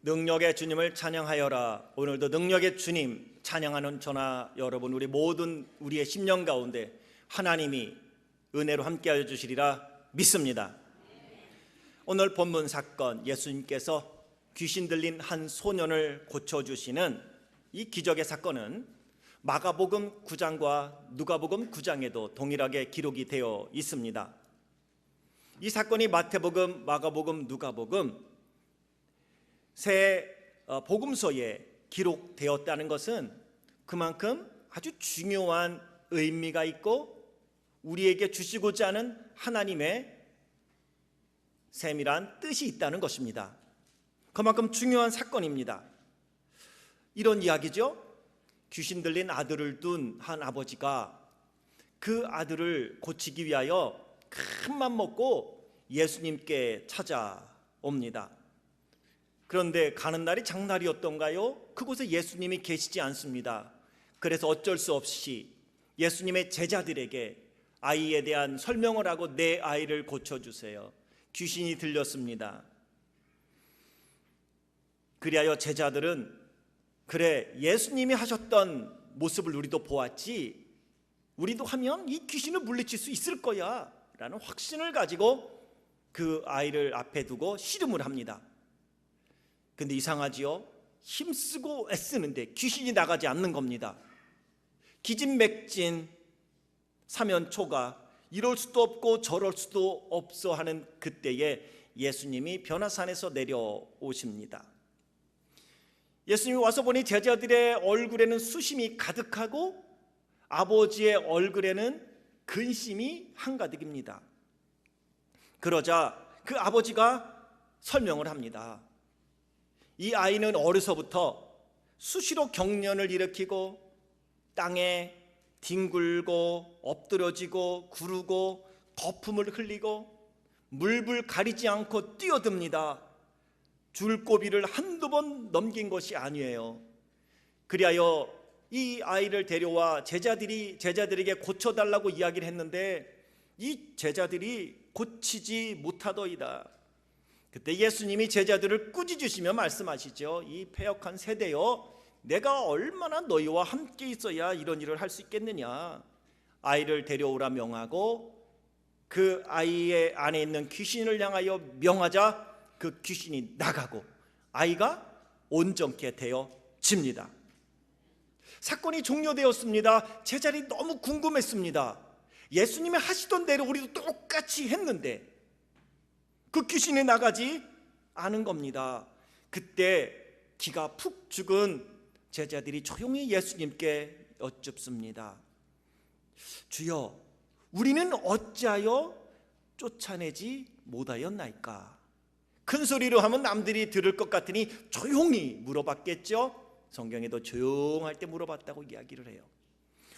능력의 주님을 찬양하여라. 오늘도 능력의 주님 찬양하는 저나 여러분, 우리 모든 우리의 심령 가운데 하나님이 은혜로 함께하여 주시리라 믿습니다. 오늘 본문 사건, 예수님께서 귀신 들린 한 소년을 고쳐주시는 이 기적의 사건은 마가복음 9장과 누가복음 9장에도 동일하게 기록이 되어 있습니다. 이 사건이 마태복음, 마가복음, 누가복음 세 복음서에 기록되었다는 것은 그만큼 아주 중요한 의미가 있고 우리에게 주시고자 하는 하나님의 세밀한 뜻이 있다는 것입니다. 그만큼 중요한 사건입니다. 이런 이야기죠. 귀신 들린 아들을 둔 한 아버지가 그 아들을 고치기 위하여 큰 맘 먹고 예수님께 찾아옵니다. 그런데 가는 날이 장날이었던가요? 그곳에 예수님이 계시지 않습니다. 그래서 어쩔 수 없이 예수님의 제자들에게 아이에 대한 설명을 하고 내 아이를 고쳐주세요. 귀신이 들렸습니다. 그리하여 제자들은 그래, 예수님이 하셨던 모습을 우리도 보았지, 우리도 하면 이 귀신을 물리칠 수 있을 거야 라는 확신을 가지고 그 아이를 앞에 두고 씨름을 합니다. 근데 이상하지요? 힘쓰고 애쓰는데 귀신이 나가지 않는 겁니다. 기진맥진 사면초가 이럴 수도 없고 저럴 수도 없어 하는 그때에 예수님이 변화산에서 내려오십니다. 예수님이 와서 보니 제자들의 얼굴에는 수심이 가득하고 아버지의 얼굴에는 근심이 한가득입니다. 그러자 그 아버지가 설명을 합니다. 이 아이는 어려서부터 수시로 경련을 일으키고 땅에 뒹굴고 엎드러지고 구르고 거품을 흘리고 물불 가리지 않고 뛰어듭니다. 줄고비를 한두 번 넘긴 것이 아니에요. 그리하여 이 아이를 데려와 제자들에게 고쳐달라고 이야기를 했는데 이 제자들이 고치지 못하더이다. 그때 예수님이 제자들을 꾸짖으시며 말씀하시죠. 이 패역한 세대여, 내가 얼마나 너희와 함께 있어야 이런 일을 할 수 있겠느냐. 아이를 데려오라 명하고 그 아이의 안에 있는 귀신을 향하여 명하자 그 귀신이 나가고 아이가 온전케 되어집니다. 사건이 종료되었습니다. 제자들이 너무 궁금했습니다. 예수님이 하시던 대로 우리도 똑같이 했는데 그 귀신이 나가지 않은 겁니다. 그때 기가 푹 죽은 제자들이 조용히 예수님께 여쭙습니다. 주여, 우리는 어찌하여 쫓아내지 못하였나이까? 큰 소리로 하면 남들이 들을 것 같으니 조용히 물어봤겠죠. 성경에도 조용할 때 물어봤다고 이야기를 해요.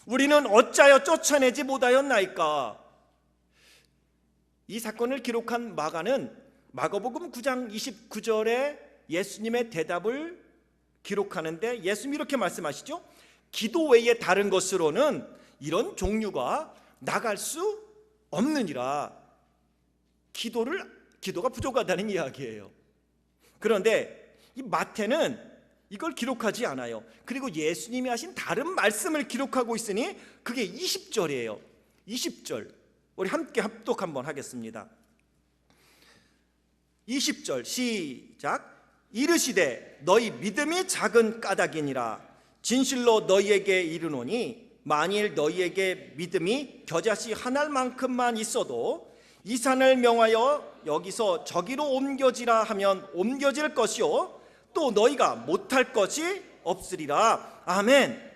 우리는 어찌하여 쫓아내지 못하였나이까? 이 사건을 기록한 마가는 마가복음 9장 29절에 예수님의 대답을 기록하는데 예수님이 이렇게 말씀하시죠. 기도 외에 다른 것으로는 이런 종류가 나갈 수 없느니라. 기도가 부족하다는 이야기예요. 그런데 이 마태는 이걸 기록하지 않아요. 그리고 예수님이 하신 다른 말씀을 기록하고 있으니 그게 20절이에요. 20절 우리 함께 합독 한번 하겠습니다. 20절 시작. 이르시되 너희 믿음이 작은 까닭이니라. 진실로 너희에게 이르노니 만일 너희에게 믿음이 겨자씨 한 알만큼만 있어도 이 산을 명하여 여기서 저기로 옮겨지라 하면 옮겨질 것이요 또 너희가 못할 것이 없으리라. 아멘.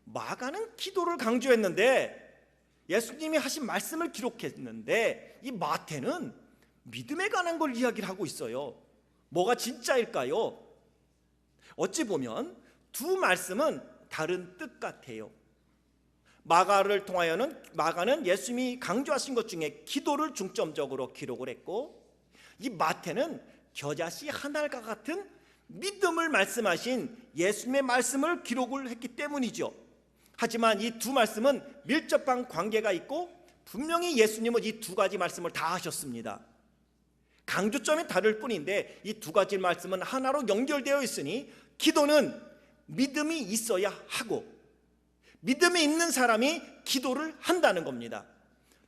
마가는 기도를 강조했는데 예수님이 하신 말씀을 기록했는데 이 마태는 믿음에 관한 걸 이야기를 하고 있어요. 뭐가 진짜일까요? 어찌 보면 두 말씀은 다른 뜻 같아요. 마가를 통하여는 마가는 예수님이 강조하신 것 중에 기도를 중점적으로 기록을 했고 이 마태는 겨자씨 한 알과 같은 믿음을 말씀하신 예수님의 말씀을 기록을 했기 때문이죠. 하지만 이 두 말씀은 밀접한 관계가 있고 분명히 예수님은 이 두 가지 말씀을 다 하셨습니다. 강조점이 다를 뿐인데 이 두 가지 말씀은 하나로 연결되어 있으니 기도는 믿음이 있어야 하고 믿음이 있는 사람이 기도를 한다는 겁니다.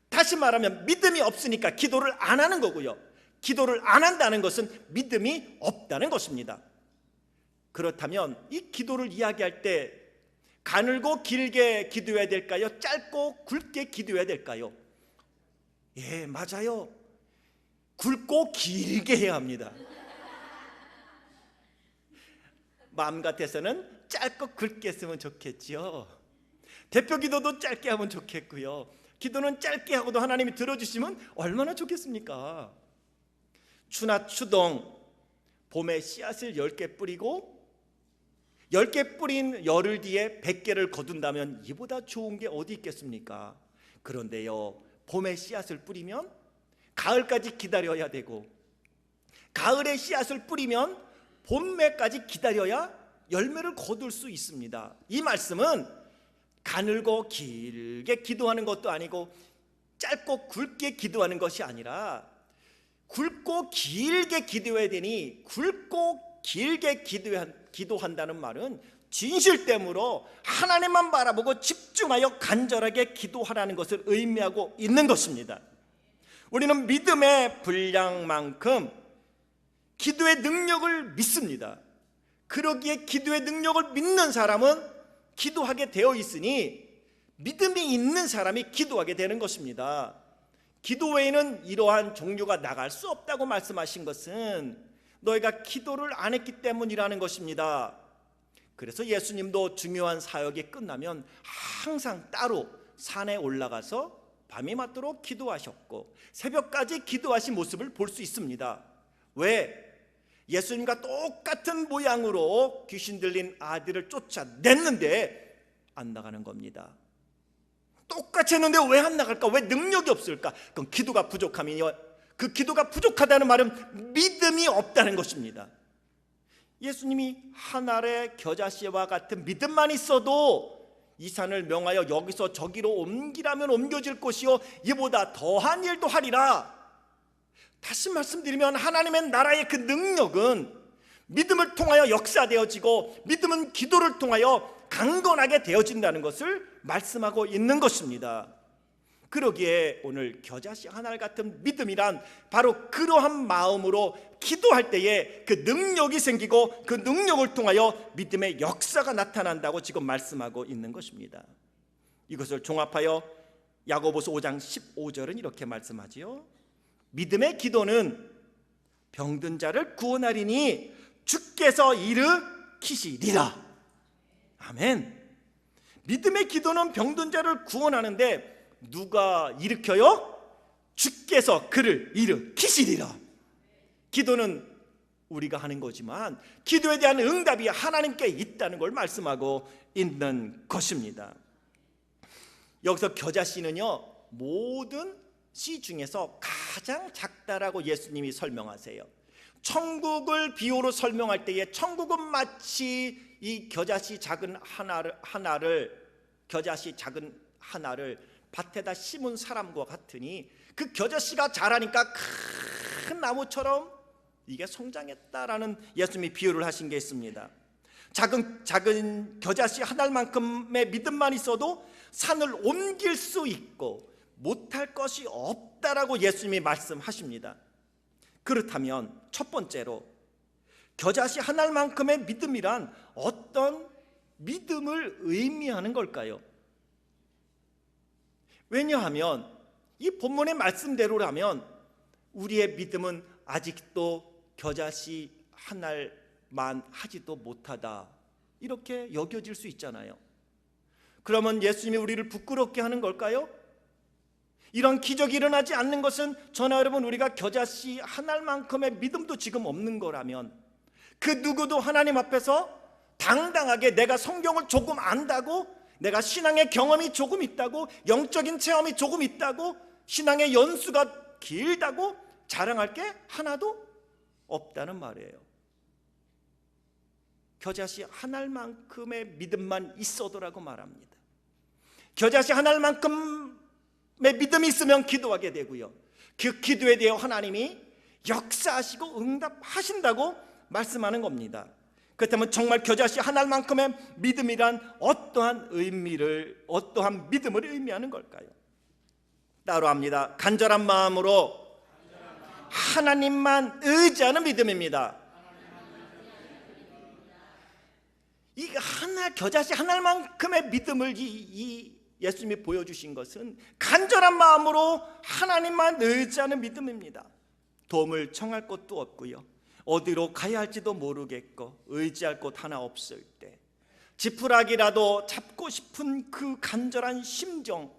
다시 말하면 믿음이 없으니까 기도를 안 하는 거고요, 기도를 안 한다는 것은 믿음이 없다는 것입니다. 그렇다면 이 기도를 이야기할 때 가늘고 길게 기도해야 될까요? 짧고 굵게 기도해야 될까요? 예, 맞아요. 굵고 길게 해야 합니다. 마음 같아서는 짧고 굵게 했으면 좋겠죠. 대표 기도도 짧게 하면 좋겠고요, 기도는 짧게 하고도 하나님이 들어주시면 얼마나 좋겠습니까? 추나 추동 봄에 씨앗을 10개 뿌리고 10개 뿌린 열흘 뒤에 100개를 거둔다면 이보다 좋은 게 어디 있겠습니까? 그런데요, 봄에 씨앗을 뿌리면 가을까지 기다려야 되고 가을에 씨앗을 뿌리면 봄매까지 기다려야 열매를 거둘 수 있습니다. 이 말씀은 가늘고 길게 기도하는 것도 아니고 짧고 굵게 기도하는 것이 아니라 굵고 길게 기도해야 되니, 굵고 길게 기도한다는 말은 진실됨으로 하나님만 바라보고 집중하여 간절하게 기도하라는 것을 의미하고 있는 것입니다. 우리는 믿음의 분량만큼 기도의 능력을 믿습니다. 그러기에 기도의 능력을 믿는 사람은 기도하게 되어 있으니 믿음이 있는 사람이 기도하게 되는 것입니다. 기도 외에는 이러한 종류가 나갈 수 없다고 말씀하신 것은 너희가 기도를 안 했기 때문이라는 것입니다. 그래서 예수님도 중요한 사역이 끝나면 항상 따로 산에 올라가서 밤이 맞도록 기도하셨고 새벽까지 기도하신 모습을 볼 수 있습니다. 왜? 예수님과 똑같은 모양으로 귀신 들린 아들을 쫓아냈는데 안 나가는 겁니다. 똑같이 했는데 왜 안 나갈까? 왜 능력이 없을까? 그건 기도가 부족함이요. 그 기도가 부족하다는 말은 믿음이 없다는 것입니다. 예수님이 한 알의 겨자씨와 같은 믿음만 있어도 이 산을 명하여 여기서 저기로 옮기라면 옮겨질 것이요 이보다 더한 일도 하리라. 다시 말씀드리면 하나님의 나라의 그 능력은 믿음을 통하여 역사되어지고 믿음은 기도를 통하여 강건하게 되어진다는 것을 말씀하고 있는 것입니다. 그러기에 오늘 겨자씨 한 알 같은 믿음이란 바로 그러한 마음으로 기도할 때에 그 능력이 생기고 그 능력을 통하여 믿음의 역사가 나타난다고 지금 말씀하고 있는 것입니다. 이것을 종합하여 야고보서 5장 15절은 이렇게 말씀하지요. 믿음의 기도는 병든 자를 구원하리니 주께서 일으키시리라. 아멘. 믿음의 기도는 병든 자를 구원하는데 누가 일으켜요? 주께서 그를 일으키시리라. 기도는 우리가 하는 거지만 기도에 대한 응답이 하나님께 있다는 걸 말씀하고 있는 것입니다. 여기서 겨자씨는요, 모든 씨 중에서 가장 작다라고 예수님이 설명하세요. 천국을 비유로 설명할 때에 천국은 마치 이 겨자씨 작은 하나를 겨자씨 작은 하나를 밭에다 심은 사람과 같으니 그 겨자씨가 자라니까 큰 나무처럼 이게 성장했다라는 예수님이 비유를 하신 게 있습니다. 작은 겨자씨 한 알만큼의 믿음만 있어도 산을 옮길 수 있고 못할 것이 없다라고 예수님이 말씀하십니다. 그렇다면 첫 번째로 겨자씨 한 알만큼의 믿음이란 어떤 믿음을 의미하는 걸까요? 왜냐하면 이 본문의 말씀대로라면 우리의 믿음은 아직도 겨자씨 한 알만 하지도 못하다 이렇게 여겨질 수 있잖아요. 그러면 예수님이 우리를 부끄럽게 하는 걸까요? 이런 기적이 일어나지 않는 것은 저나 여러분 우리가 겨자씨 한 알만큼의 믿음도 지금 없는 거라면 그 누구도 하나님 앞에서 당당하게 내가 성경을 조금 안다고, 내가 신앙의 경험이 조금 있다고, 영적인 체험이 조금 있다고, 신앙의 연수가 길다고 자랑할 게 하나도 없다는 말이에요. 겨자씨 한 알만큼의 믿음만 있어도라고 말합니다. 겨자씨 한 알만큼의 믿음이 있으면 기도하게 되고요, 그 기도에 대해 하나님이 역사하시고 응답하신다고 말씀하는 겁니다. 그렇다면 정말 겨자씨 하나만큼의 믿음이란 어떠한 믿음을 의미하는 걸까요? 따로 합니다. 간절한 마음으로 하나님만 의지하는 믿음입니다. 이 겨자씨 하나만큼의 믿음을 예수님이 보여주신 것은 간절한 마음으로 하나님만 의지하는 믿음입니다. 도움을 청할 곳도 없고요, 어디로 가야 할지도 모르겠고 의지할 곳 하나 없을 때 지푸라기라도 잡고 싶은 그 간절한 심정,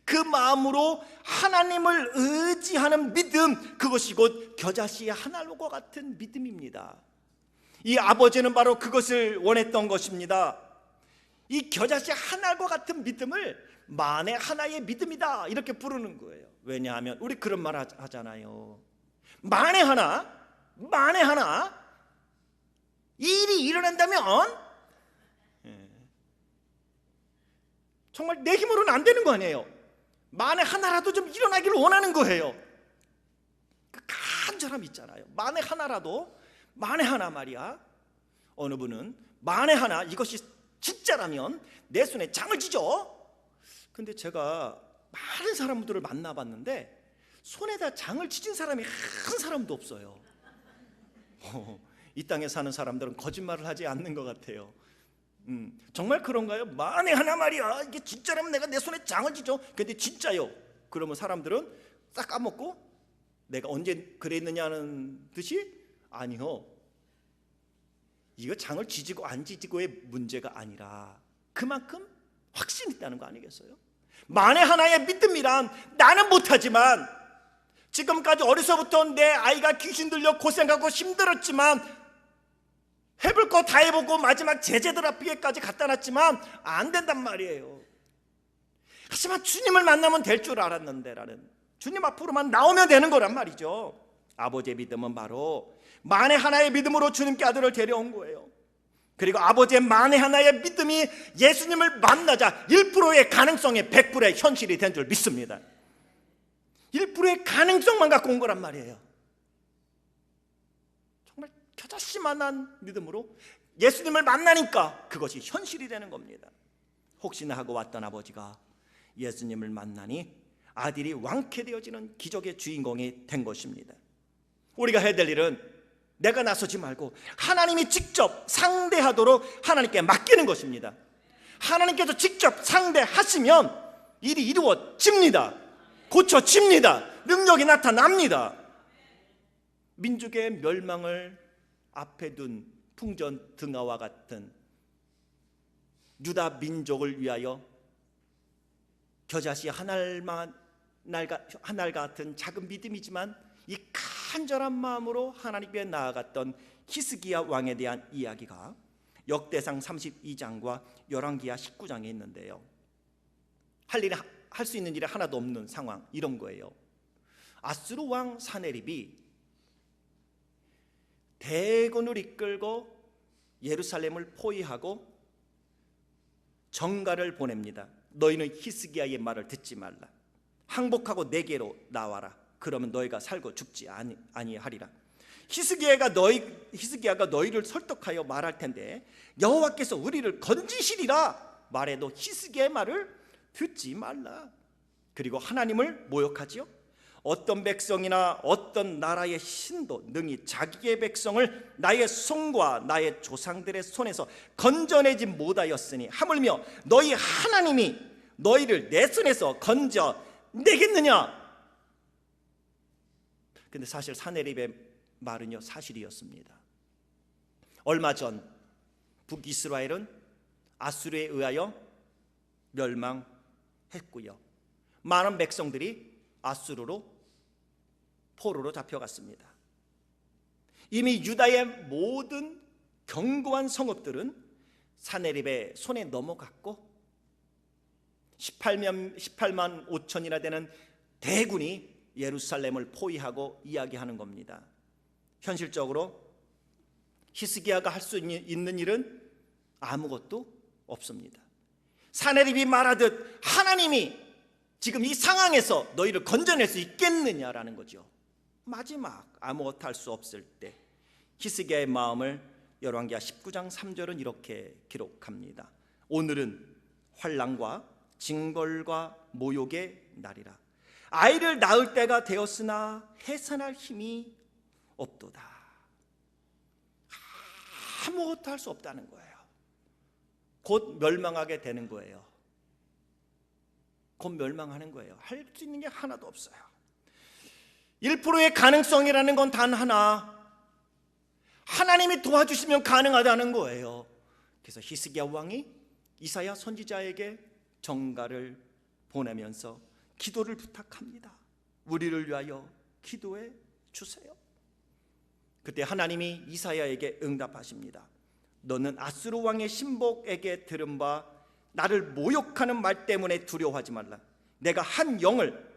그 마음으로 하나님을 의지하는 믿음, 그것이 곧 겨자씨 하나와 같은 믿음입니다. 이 아버지는 바로 그것을 원했던 것입니다. 이 겨자씨 하나과 같은 믿음을 만에 하나의 믿음이다 이렇게 부르는 거예요. 왜냐하면 우리 그런 말 하잖아요. 만에 하나 일이 일어난다면 정말 내 힘으로는 안 되는 거 아니에요. 만에 하나라도 좀 일어나기를 원하는 거예요. 그 간절함 있잖아요. 만에 하나 말이야. 어느 분은 만에 하나 이것이 진짜라면 내 손에 장을 지죠. 근데 제가 많은 사람들을 만나봤는데 손에다 장을 지진 사람이 한 사람도 없어요. 이 땅에 사는 사람들은 거짓말을 하지 않는 것 같아요. 정말 그런가요? 만에 하나 말이야, 이게 진짜라면 내가 내 손에 장을 지죠. 근데 진짜요? 그러면 사람들은 싹 까먹고 내가 언제 그랬느냐는 듯이, 아니요, 이거 장을 지지고 안 지지고의 문제가 아니라 그만큼 확신이 있다는 거 아니겠어요? 만에 하나의 믿음이란 나는 못하지만, 지금까지 어려서부터 내 아이가 귀신 들려 고생하고 힘들었지만 해볼 거 다 해보고 마지막 제자들 앞에까지 갖다 놨지만 안 된단 말이에요. 하지만 주님을 만나면 될 줄 알았는데 라는, 주님 앞으로만 나오면 되는 거란 말이죠. 아버지의 믿음은 바로 만에 하나의 믿음으로 주님께 아들을 데려온 거예요. 그리고 아버지의 만에 하나의 믿음이 예수님을 만나자 1%의 가능성에 100%의 현실이 된 줄 믿습니다. 1%의 가능성만 갖고 온 거란 말이에요. 정말 겨자씨만한 믿음으로 예수님을 만나니까 그것이 현실이 되는 겁니다. 혹시나 하고 왔던 아버지가 예수님을 만나니 아들이 왕쾌되어지는 기적의 주인공이 된 것입니다. 우리가 해야 될 일은 내가 나서지 말고 하나님이 직접 상대하도록 하나님께 맡기는 것입니다. 하나님께서 직접 상대하시면 일이 이루어집니다. 고쳐집니다. 능력이 나타납니다. 민족의 멸망을 앞에 둔 풍전등화와 같은 유다 민족을 위하여 겨자씨 하늘 같은 작은 믿음이지만 이 간절한 마음으로 하나님께 나아갔던 히스기야 왕에 대한 이야기가 역대상 32장과 열왕기하 19장에 있는데요, 할 수 있는 일이 하나도 없는 상황, 이런 거예요. 아수르 왕 사네립이 대군을 이끌고 예루살렘을 포위하고 정가를 보냅니다. 너희는 히스기야의 말을 듣지 말라. 항복하고 내게로 나와라. 그러면 너희가 살고 죽지 아니하리라. 히스기야가 너희를 설득하여 말할 텐데 여호와께서 우리를 건지시리라 말해도 히스기야의 말을 듣지 말라. 그리고 하나님을 모욕하지요. 어떤 백성이나 어떤 나라의 신도 능히 자기의 백성을 나의 손과 나의 조상들의 손에서 건져내지 못하였으니 하물며 너희 하나님이 너희를 내 손에서 건져내겠느냐. 근데 사실 사네립의 말은요 사실이었습니다. 얼마 전 북이스라엘은 아수르에 의하여 멸망했고요, 많은 백성들이 아수르로 포로로 잡혀갔습니다. 이미 유다의 모든 견고한 성읍들은 사네립의 손에 넘어갔고 18만 5천이나 되는 대군이 예루살렘을 포위하고 이야기하는 겁니다. 현실적으로 히스기야가 할 수 있는 일은 아무것도 없습니다. 사네립이 말하듯 하나님이 지금 이 상황에서 너희를 건져낼 수 있겠느냐라는 거죠. 마지막 아무것도 할 수 없을 때 히스기야의 마음을 열왕기하 19장 3절은 이렇게 기록합니다. 오늘은 환난과 징벌과 모욕의 날이라. 아이를 낳을 때가 되었으나 해산할 힘이 없도다. 아무것도 할 수 없다는 거예요. 곧 멸망하게 되는 거예요. 곧 멸망하는 거예요. 할 수 있는 게 하나도 없어요. 1%의 가능성이라는 건 단 하나, 하나님이 도와주시면 가능하다는 거예요. 그래서 히스기야 왕이 이사야 선지자에게 전가를 보내면서 기도를 부탁합니다. 우리를 위하여 기도해 주세요. 그때 하나님이 이사야에게 응답하십니다. 너는 아수르 왕의 신복에게 들은 바 나를 모욕하는 말 때문에 두려워하지 말라. 내가 한 영을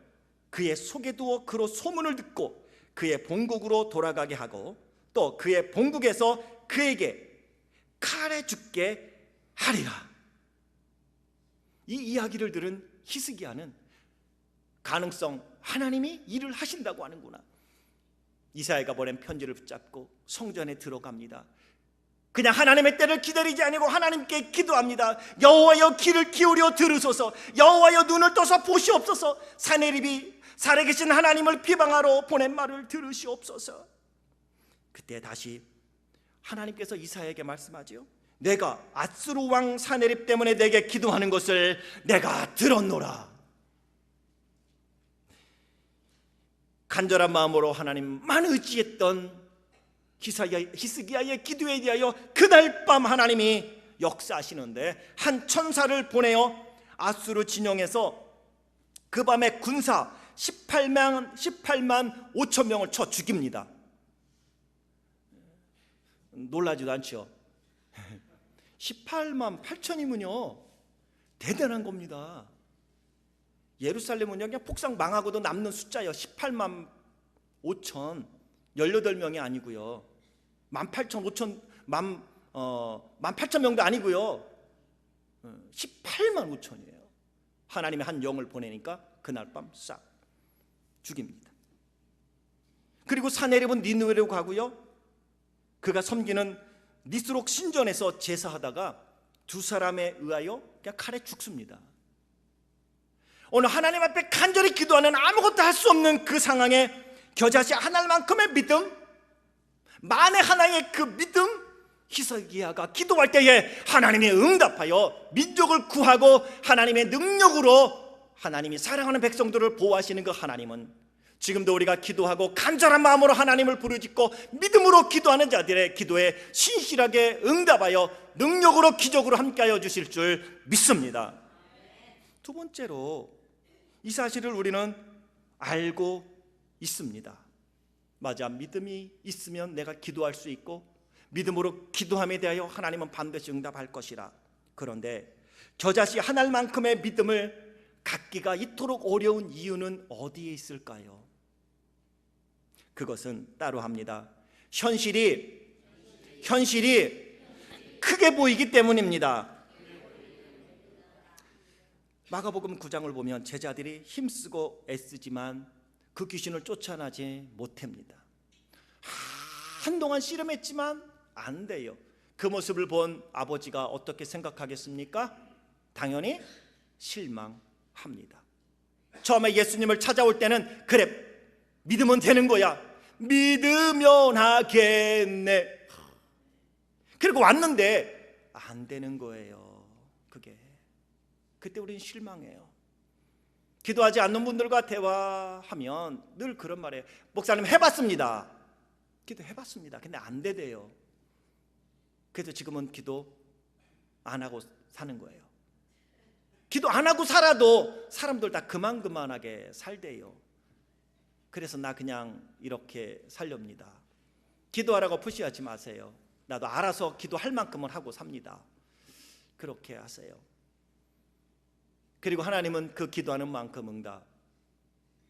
그의 속에 두어 그로 소문을 듣고 그의 본국으로 돌아가게 하고 또 그의 본국에서 그에게 칼에 죽게 하리라. 이 이야기를 들은 히스기야는 가능성, 하나님이 일을 하신다고 하는구나. 이사야가 보낸 편지를 붙잡고 성전에 들어갑니다. 그냥 하나님의 때를 기다리지 아니고 하나님께 기도합니다. 여호와여 귀를 기울여 들으소서. 여호와여 눈을 떠서 보시옵소서. 사내립이 살아계신 하나님을 비방하러 보낸 말을 들으시옵소서. 그때 다시 하나님께서 이사야에게 말씀하지요. 내가 아수르 왕 사내립 때문에 내게 기도하는 것을 내가 들었노라. 간절한 마음으로 하나님만 의지했던 히스기야의 기도에 대하여 그날 밤 하나님이 역사하시는데 한 천사를 보내어 아수르 진영에서 그 밤에 군사 18만 5천 명을 쳐 죽입니다. 놀라지도 않죠. 18만 8천이면요 대단한 겁니다. 예루살렘은 그냥 폭삭 망하고도 남는 숫자요 18만 5천 18명이 아니고요 18,000명도 아니고요 18만 5천이에요. 하나님이 한 영을 보내니까 그날 밤 싹 죽입니다. 그리고 사내립은 니느웨로 가고요 그가 섬기는 니스록 신전에서 제사하다가 두 사람에 의하여 그냥 칼에 죽습니다. 오늘 하나님 앞에 간절히 기도하는 아무것도 할 수 없는 그 상황에 겨자씨 하나만큼의 믿음, 만에 하나의 그 믿음, 히스기야가 기도할 때에 하나님이 응답하여 민족을 구하고 하나님의 능력으로 하나님이 사랑하는 백성들을 보호하시는 그 하나님은 지금도 우리가 기도하고 간절한 마음으로 하나님을 부르짖고 믿음으로 기도하는 자들의 기도에 신실하게 응답하여 능력으로 기적으로 함께하여 주실 줄 믿습니다. 두 번째로 이 사실을 우리는 알고 있습니다. 맞아, 믿음이 있으면 내가 기도할 수 있고 믿음으로 기도함에 대하여 하나님은 반드시 응답할 것이라. 그런데 겨자씨 한 알만큼의 믿음을 갖기가 이토록 어려운 이유는 어디에 있을까요? 그것은 따로 합니다. 현실이 크게 보이기 때문입니다. 마가복음 9장을 보면 제자들이 힘쓰고 애쓰지만 그 귀신을 쫓아내지 못합니다. 한동안 씨름했지만 안 돼요. 그 모습을 본 아버지가 어떻게 생각하겠습니까? 당연히 실망합니다. 처음에 예수님을 찾아올 때는 그래, 믿으면 되는 거야. 믿으면 하겠네. 그리고 왔는데 안 되는 거예요. 그때 우리는 실망해요. 기도하지 않는 분들과 대화하면 늘 그런 말이에요. 목사님 해봤습니다. 기도해봤습니다. 근데 안 되대요. 그래서 지금은 기도 안 하고 사는 거예요. 기도 안 하고 살아도 사람들 다 그만하게 살대요. 그래서 나 그냥 이렇게 살렵니다. 기도하라고 푸시하지 마세요. 나도 알아서 기도할 만큼은 하고 삽니다. 그렇게 하세요. 그리고 하나님은 그 기도하는 만큼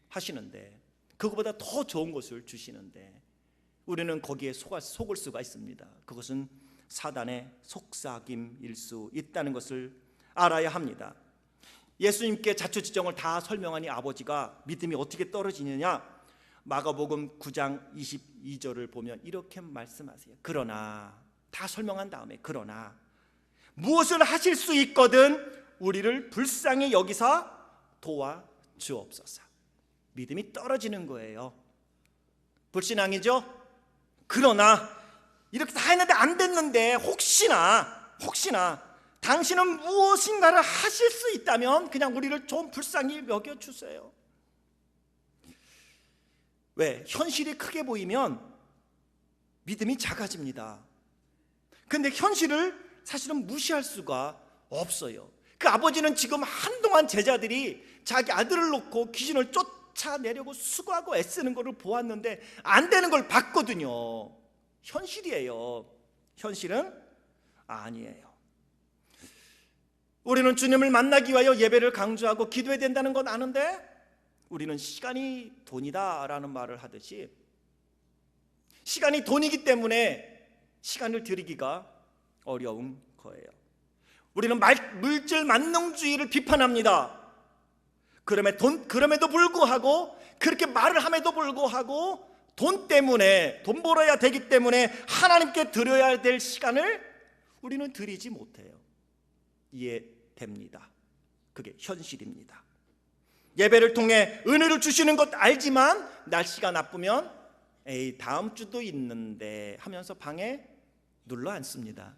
응답하시는데 그거보다 더 좋은 것을 주시는데 우리는 거기에 속을 수가 있습니다. 그것은 사단의 속삭임일 수 있다는 것을 알아야 합니다. 예수님께 자초지종을 다 설명하니 아버지가 믿음이 어떻게 떨어지느냐, 마가복음 9장 22절을 보면 이렇게 말씀하세요. 그러나, 다 설명한 다음에 그러나 무엇을 하실 수 있거든 우리를 불쌍히 여기사 도와주옵소서. 믿음이 떨어지는 거예요. 불신앙이죠? 그러나 이렇게 다 했는데 안 됐는데 혹시나 당신은 무엇인가를 하실 수 있다면 그냥 우리를 좀 불쌍히 여겨주세요. 왜? 현실이 크게 보이면 믿음이 작아집니다. 근데 현실을 사실은 무시할 수가 없어요. 그 아버지는 지금 한동안 제자들이 자기 아들을 놓고 귀신을 쫓아내려고 수고하고 애쓰는 것을 보았는데 안 되는 걸 봤거든요. 현실이에요. 현실은 아니에요. 우리는 주님을 만나기 위하여 예배를 강조하고 기도해야 된다는 건 아는데 우리는 시간이 돈이다라는 말을 하듯이 시간이 돈이기 때문에 시간을 들이기가 어려운 거예요. 우리는 물질 만능주의를 비판합니다. 그럼에도 불구하고 그렇게 말을 함에도 불구하고 돈 때문에, 돈 벌어야 되기 때문에 하나님께 드려야 될 시간을 우리는 드리지 못해요. 이해됩니다. 그게 현실입니다. 예배를 통해 은혜를 주시는 것 알지만 날씨가 나쁘면 에이 다음 주도 있는데 하면서 방에 눌러 앉습니다.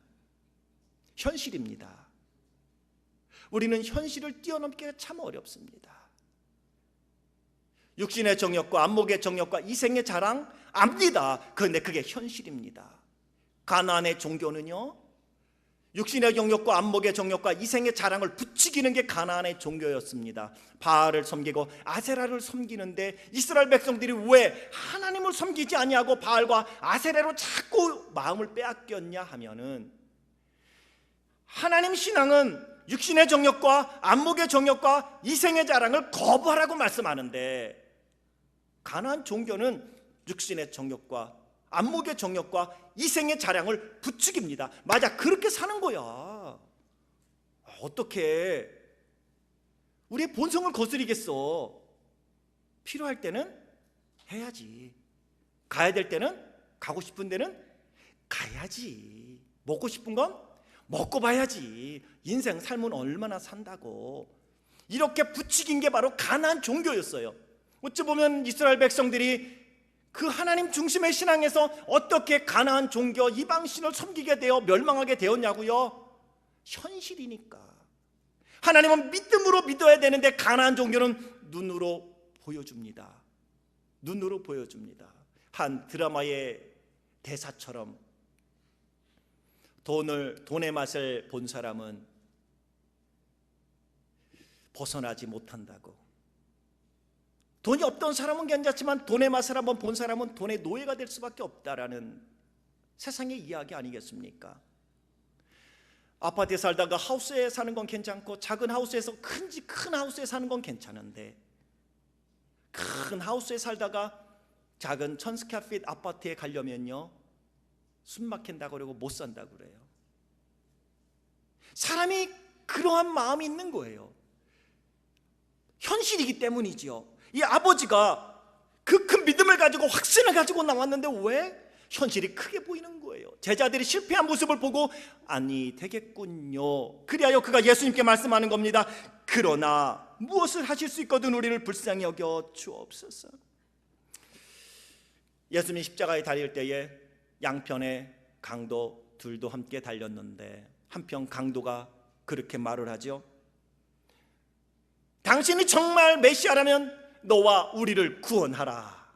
현실입니다. 우리는 현실을 뛰어넘기가 참 어렵습니다. 육신의 정욕과 안목의 정욕과 이생의 자랑 압니다. 그런데 그게 현실입니다. 가나안의 종교는요, 육신의 정욕과 안목의 정욕과 이생의 자랑을 부추기는 게 가나안의 종교였습니다. 바알을 섬기고 아세라를 섬기는데 이스라엘 백성들이 왜 하나님을 섬기지 아니하고 바알과 아세라로 자꾸 마음을 빼앗겼냐 하면은 하나님 신앙은 육신의 정욕과 안목의 정욕과 이생의 자랑을 거부하라고 말씀하는데 가나안 종교는 육신의 정욕과 안목의 정욕과 이생의 자랑을 부추깁니다. 맞아, 그렇게 사는 거야. 어떻게 우리의 본성을 거스리겠어? 필요할 때는 해야지. 가야 될 때는 가고 싶은 데는 가야지. 먹고 싶은 건 먹고 봐야지. 인생 삶은 얼마나 산다고. 이렇게 부추긴 게 바로 가나안 종교였어요. 어찌 보면 이스라엘 백성들이 그 하나님 중심의 신앙에서 어떻게 가나안 종교 이방신을 섬기게 되어 멸망하게 되었냐고요? 현실이니까. 하나님은 믿음으로 믿어야 되는데 가나안 종교는 눈으로 보여줍니다. 눈으로 보여줍니다. 한 드라마의 대사처럼 돈의 맛을 본 사람은 벗어나지 못한다고. 돈이 없던 사람은 괜찮지만 돈의 맛을 한번 본 사람은 돈의 노예가 될 수밖에 없다라는 세상의 이야기 아니겠습니까? 아파트에 살다가 하우스에 사는 건 괜찮고 작은 하우스에서 큰 하우스에 사는 건 괜찮은데 큰 하우스에 살다가 작은 1000스퀘어핏 아파트에 가려면요 숨 막힌다고 그러고 못 산다고 그래요. 사람이 그러한 마음이 있는 거예요. 현실이기 때문이지요. 이 아버지가 그 큰 믿음을 가지고 확신을 가지고 나왔는데 왜? 현실이 크게 보이는 거예요. 제자들이 실패한 모습을 보고 아니 되겠군요. 그리하여 그가 예수님께 말씀하는 겁니다. 그러나 무엇을 하실 수 있거든 우리를 불쌍히 여겨 주옵소서. 예수님이 십자가에 달릴 때에 양편에 강도 둘도 함께 달렸는데 한편 강도가 그렇게 말을 하죠. 당신이 정말 메시아라면 너와 우리를 구원하라.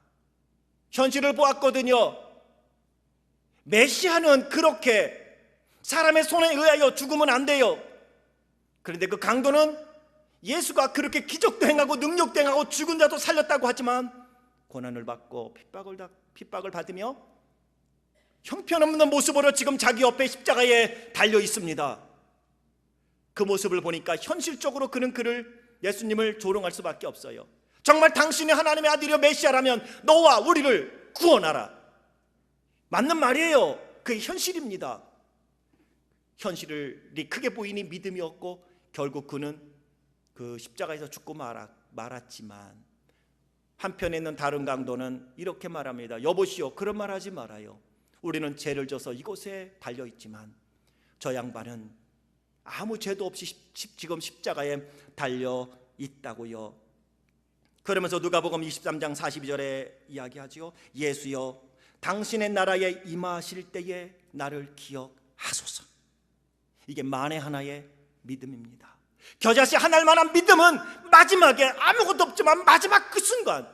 현실을 보았거든요. 메시아는 그렇게 사람의 손에 의하여 죽으면 안 돼요. 그런데 그 강도는 예수가 그렇게 기적도 행하고 능력도 행하고 죽은 자도 살렸다고 하지만 고난을 받고 핍박을 받으며 형편없는 모습으로 지금 자기 옆에 십자가에 달려 있습니다. 그 모습을 보니까 현실적으로 그를 예수님을 조롱할 수밖에 없어요. 정말 당신이 하나님의 아들이여 메시아라면 너와 우리를 구원하라. 맞는 말이에요. 그게 현실입니다. 현실이 크게 보이니 믿음이 없고 결국 그는 그 십자가에서 죽고 말았지만 한편에 있는 다른 강도는 이렇게 말합니다. 여보시오, 그런 말 하지 말아요. 우리는 죄를 져서 이곳에 달려있지만 저 양반은 아무 죄도 없이 지금 십자가에 달려있다고요. 그러면서 누가복음 23장 42절에 이야기하죠. 예수여, 당신의 나라에 임하실 때에 나를 기억하소서. 이게 만에 하나의 믿음입니다. 겨자씨 하나만한 믿음은 마지막에 아무것도 없지만 마지막 그 순간,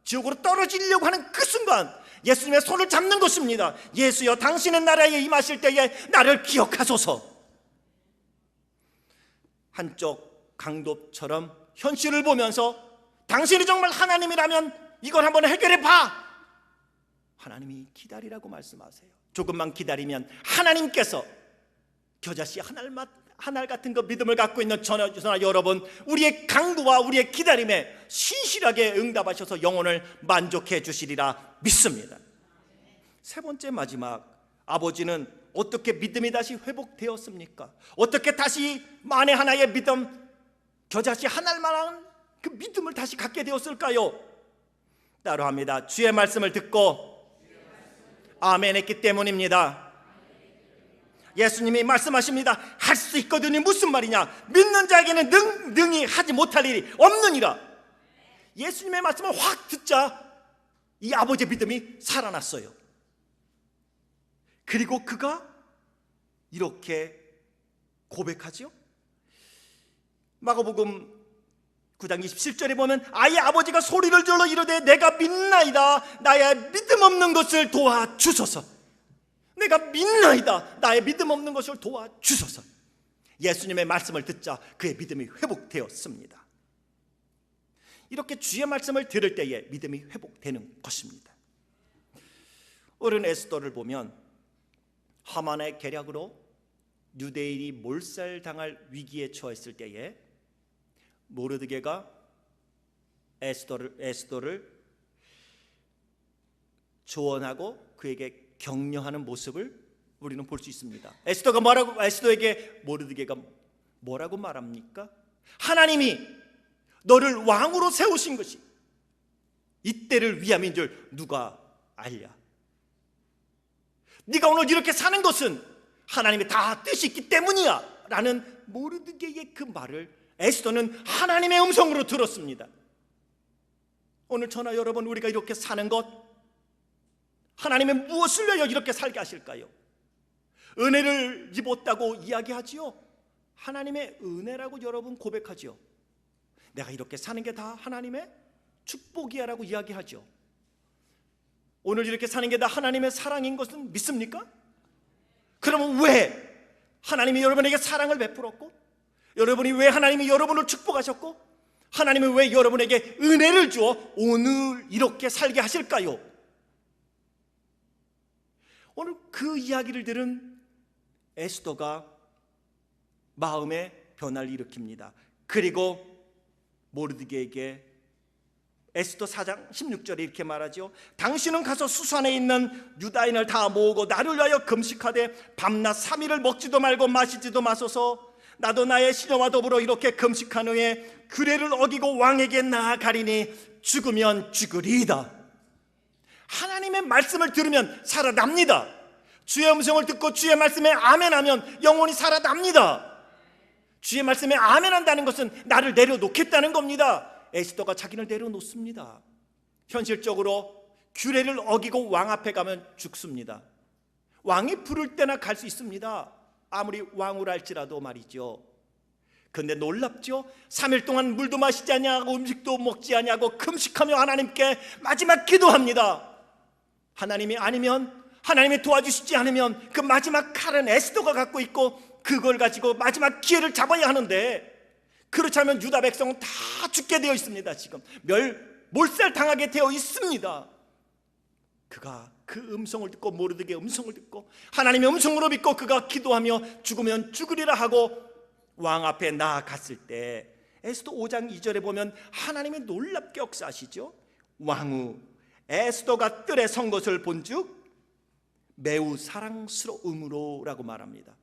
지옥으로 떨어지려고 하는 그 순간 예수님의 손을 잡는 것입니다. 예수여, 당신의 나라에 임하실 때에 나를 기억하소서. 한쪽 강도처럼 현실을 보면서 당신이 정말 하나님이라면 이걸 한번 해결해 봐. 하나님이 기다리라고 말씀하세요. 조금만 기다리면 하나님께서 겨자씨 하늘 같은 그 믿음을 갖고 있는 저나 여러분, 우리의 강구와 우리의 기다림에 신실하게 응답하셔서 영혼을 만족해 주시리라 믿습니다. 세 번째, 마지막, 아버지는 어떻게 믿음이 다시 회복되었습니까? 어떻게 다시 만에 하나의 믿음, 겨자씨 하나만한 그 믿음을 다시 갖게 되었을까요? 따로합니다. 주의 말씀을 듣고 아멘 했기 때문입니다. 예수님이 말씀하십니다. 할 수 있거든요. 무슨 말이냐? 믿는 자에게는 능히 하지 못할 일이 없느니라. 예수님의 말씀을 확 듣자 이 아버지의 믿음이 살아났어요. 그리고 그가 이렇게 고백하죠. 마가복음 9장 27절에 보면 아이 아버지가 소리를 질러 이르되 내가 믿나이다. 나의 믿음 없는 것을 도와주소서. 내가 믿나이다. 나의 믿음 없는 것을 도와주소서. 예수님의 말씀을 듣자 그의 믿음이 회복되었습니다. 이렇게 주의 말씀을 들을 때에 믿음이 회복되는 것입니다. 어른 에스더를 보면 하만의 계략으로 유대인이 몰살당할 위기에 처했을 때에 모르드게가 에스더를 조언하고 그에게 격려하는 모습을 우리는 볼 수 있습니다. 에스더에게 모르드게가 뭐라고 말합니까? 하나님이 너를 왕으로 세우신 것이 이때를 위함인 줄 누가 알랴? 네가 오늘 이렇게 사는 것은 하나님의 다 뜻이 있기 때문이야 라는 모르드게의 그 말을 에스더는 하나님의 음성으로 들었습니다. 오늘 저나 여러분, 우리가 이렇게 사는 것, 하나님의 무엇을 위하여 이렇게 살게 하실까요? 은혜를 입었다고 이야기하지요. 하나님의 은혜라고 여러분 고백하지요. 내가 이렇게 사는 게 다 하나님의 축복이야 라고 이야기하죠. 오늘 이렇게 사는 게 다 하나님의 사랑인 것은 믿습니까? 그러면 왜 하나님이 여러분에게 사랑을 베풀었고, 여러분이 왜 하나님이 여러분을 축복하셨고, 하나님이 왜 여러분에게 은혜를 주어 오늘 이렇게 살게 하실까요? 오늘 그 이야기를 들은 에스더가 마음의 변화를 일으킵니다. 그리고 모르드게에게 에스더 4장 16절에 이렇게 말하죠. 당신은 가서 수산에 있는 유다인을 다 모으고 나를 위하여 금식하되 밤낮 3일을 먹지도 말고 마시지도 마소서. 나도 나의 시녀와 더불어 이렇게 금식한 후에 규례를 어기고 왕에게 나아가리니 죽으면 죽으리이다. 하나님의 말씀을 들으면 살아납니다. 주의 음성을 듣고 주의 말씀에 아멘하면 영혼이 살아납니다. 주의 말씀에 아멘한다는 것은 나를 내려놓겠다는 겁니다. 에스더가 자기를 내려놓습니다. 현실적으로 규례를 어기고 왕 앞에 가면 죽습니다. 왕이 부를 때나 갈 수 있습니다. 아무리 왕을 할지라도 말이죠. 근데 놀랍죠? 3일 동안 물도 마시지 아니하고 음식도 먹지 아니하고 금식하며 하나님께 마지막 기도합니다. 하나님이 아니면, 하나님이 도와주시지 않으면 그 마지막 칼은 에스더가 갖고 있고 그걸 가지고 마지막 기회를 잡아야 하는데, 그렇지 않으면 유다 백성은 다 죽게 되어 있습니다. 지금 몰살 당하게 되어 있습니다. 그가 그 음성을 듣고, 모르드게의 음성을 듣고 하나님의 음성으로 믿고 그가 기도하며 죽으면 죽으리라 하고 왕 앞에 나아갔을 때 에스더 5장 2절에 보면 하나님이 놀랍게 역사하시죠. 왕후 에스더가 뜰에 선 것을 본즉 매우 사랑스러움으로 라고 말합니다.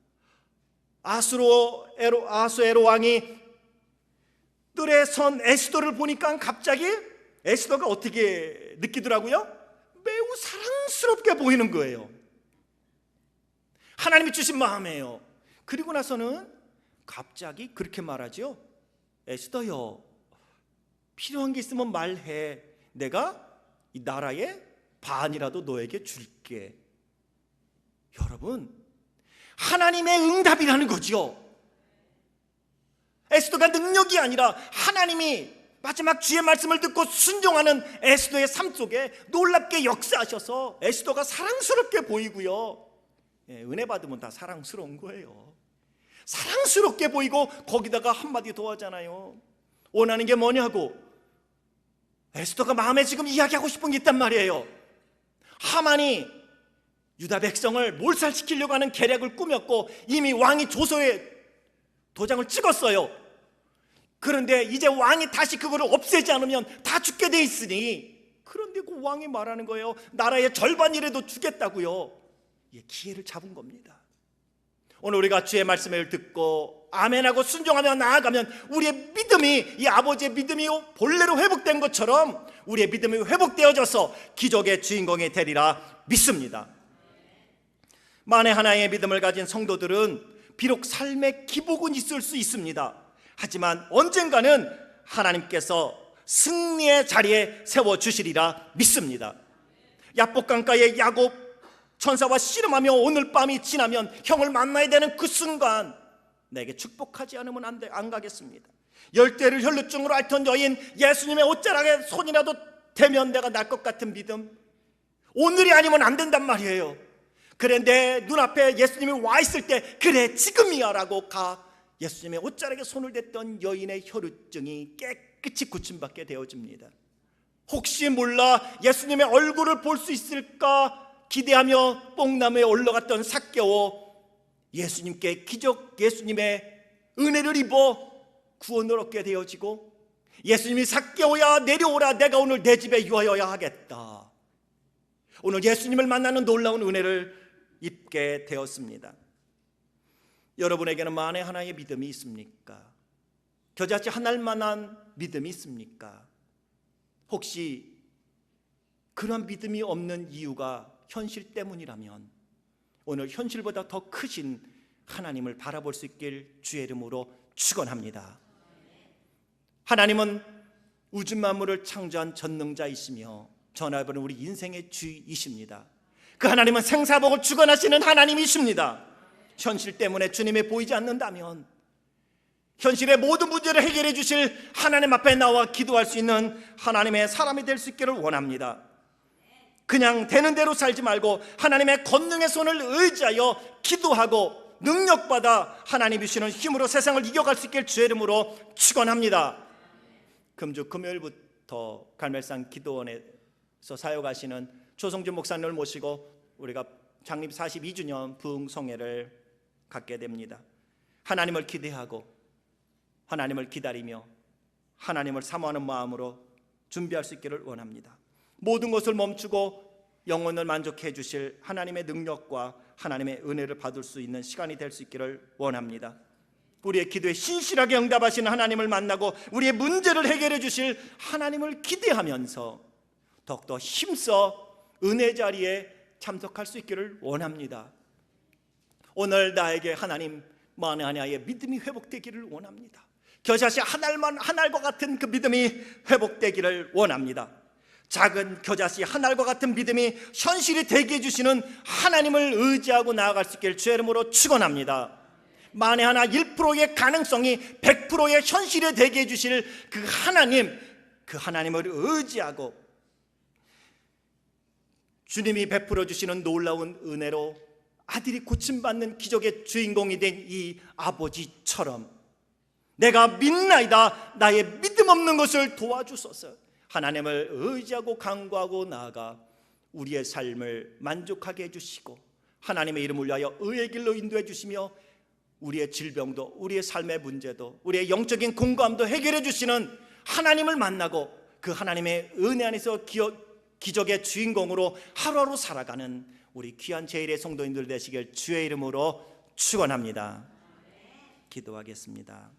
아수에로 왕이 뜰에 선 에스더를 보니까 갑자기 에스더가 어떻게 느끼더라고요? 매우 사랑스럽게 보이는 거예요. 하나님이 주신 마음이에요. 그리고 나서는 갑자기 그렇게 말하죠. 에스더여, 필요한 게 있으면 말해. 내가 이 나라의 반이라도 너에게 줄게. 여러분, 하나님의 응답이라는 거죠. 에스더가 능력이 아니라 하나님이 마지막 주의 말씀을 듣고 순종하는 에스더의 삶 속에 놀랍게 역사하셔서 에스더가 사랑스럽게 보이고요. 은혜 받으면 다 사랑스러운 거예요. 사랑스럽게 보이고 거기다가 한마디 더 하잖아요. 원하는 게 뭐냐고. 에스더가 마음에 지금 이야기하고 싶은 게 있단 말이에요. 하만이 유다 백성을 몰살시키려고 하는 계략을 꾸몄고 이미 왕이 조서에 도장을 찍었어요. 그런데 이제 왕이 다시 그거를 없애지 않으면 다 죽게 돼 있으니, 그런데 그 왕이 말하는 거예요. 나라의 절반이라도 주겠다고요. 기회를 잡은 겁니다. 오늘 우리가 주의 말씀을 듣고 아멘하고 순종하며 나아가면 우리의 믿음이, 이 아버지의 믿음이 본래로 회복된 것처럼 우리의 믿음이 회복되어져서 기적의 주인공이 되리라 믿습니다. 만에 하나의 믿음을 가진 성도들은 비록 삶의 기복은 있을 수 있습니다. 하지만 언젠가는 하나님께서 승리의 자리에 세워주시리라 믿습니다. 야복강가의 야곱 천사와 씨름하며 오늘 밤이 지나면 형을 만나야 되는 그 순간 내게 축복하지 않으면 안 가겠습니다. 열대를 혈루증으로 앓던 여인 예수님의 옷자락에 손이라도 대면 내가 날 것 같은 믿음, 오늘이 아니면 안 된단 말이에요. 그래, 내 눈앞에 예수님이 와 있을 때 그래 지금이야 라고 예수님의 옷자락에 손을 댔던 여인의 혈루증이 깨끗이 고침받게 되어집니다. 혹시 몰라 예수님의 얼굴을 볼 수 있을까 기대하며 뽕나무에 올라갔던 삭개오, 예수님께 예수님의 은혜를 입어 구원을 얻게 되어지고, 예수님이 삭개오야 내려오라, 내가 오늘 내 집에 유하여야 하겠다. 오늘 예수님을 만나는 놀라운 은혜를 입게 되었습니다. 여러분에게는 만에 하나의 믿음이 있습니까? 겨자씨 하나만한 믿음이 있습니까? 혹시 그런 믿음이 없는 이유가 현실 때문이라면 오늘 현실보다 더 크신 하나님을 바라볼 수 있길 주의 이름으로 축원합니다. 하나님은 우주 만물을 창조한 전능자이시며 전하여보는 우리 인생의 주이십니다. 그 하나님은 생사복을 주관하시는 하나님이십니다. 현실 때문에 주님이 보이지 않는다면 현실의 모든 문제를 해결해 주실 하나님 앞에 나와 기도할 수 있는 하나님의 사람이 될 수 있기를 원합니다. 그냥 되는 대로 살지 말고 하나님의 권능의 손을 의지하여 기도하고 능력받아 하나님이 주시는 힘으로 세상을 이겨갈 수 있길 주의 이름으로 축원합니다. 금주 금요일부터 갈멜산 기도원에서 사역하시는 조성준 목사님을 모시고 우리가 창립 42주년 부흥성회를 갖게 됩니다. 하나님을 기대하고 하나님을 기다리며 하나님을 사모하는 마음으로 준비할 수 있기를 원합니다. 모든 것을 멈추고 영혼을 만족해 주실 하나님의 능력과 하나님의 은혜를 받을 수 있는 시간이 될 수 있기를 원합니다. 우리의 기도에 신실하게 응답하시는 하나님을 만나고 우리의 문제를 해결해 주실 하나님을 기대하면서 더욱더 힘써 은혜 자리에 참석할 수 있기를 원합니다. 오늘 나에게 하나님 만에 하나의 믿음이 회복되기를 원합니다. 겨자씨 한 알과 같은 그 믿음이 회복되기를 원합니다. 작은 겨자씨 한 알과 같은 믿음이 현실이 되게 해주시는 하나님을 의지하고 나아갈 수 있길 주의 이름으로 축원합니다. 만에 하나 1%의 가능성이 100%의 현실이 되게 해주실 그 하나님을 의지하고 주님이 베풀어 주시는 놀라운 은혜로 아들이 고침받는 기적의 주인공이 된 이 아버지처럼 내가 믿나이다, 나의 믿음 없는 것을 도와주소서. 하나님을 의지하고 간구하고 나아가 우리의 삶을 만족하게 해주시고 하나님의 이름을 위하여 의의 길로 인도해 주시며 우리의 질병도 우리의 삶의 문제도 우리의 영적인 공감도 해결해 주시는 하나님을 만나고 그 하나님의 은혜 안에서 기적의 주인공으로 하루하루 살아가는 우리 귀한 제1의 성도님들 되시길 주의 이름으로 축원합니다. 기도하겠습니다.